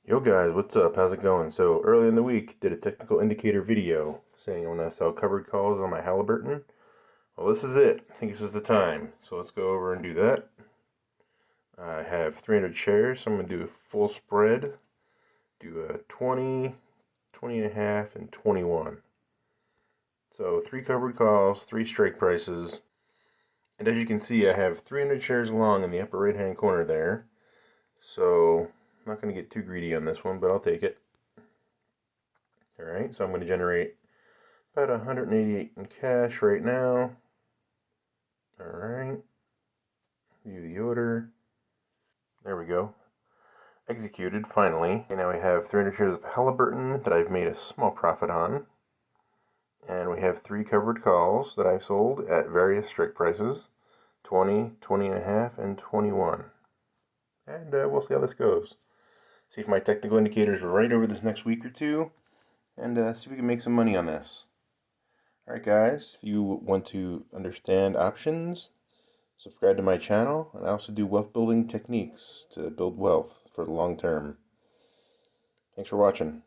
Yo guys, what's up? How's it going? So early in the week, did a technical indicator video saying I want to sell covered calls on my haliburton. Well, this is it. I think this is the time. So let's go over and do that. I have 300 shares, so I'm going to do a full spread. Do a 20, 20 and a half, and 21. So 3 covered calls, 3 strike prices. And as you can see, I have 300 shares long in the upper right hand corner there. So I'm not going to get too greedy on this one, but I'll take it. Alright, so I'm going to generate about 188 in cash right now. Alright, view the order. There we go. Executed, finally. And now we have 300 shares of haliburton that I've made a small profit on. And we have 3 covered calls that I've sold at various strike prices. 20, 20 and a half, and 21. And we'll see how this goes. See if my technical indicators are right over this next week or two. And see if we can make some money on this. Alright guys, if you want to understand options, subscribe to my channel, and I also do wealth building techniques to build wealth for the long term. Thanks for watching.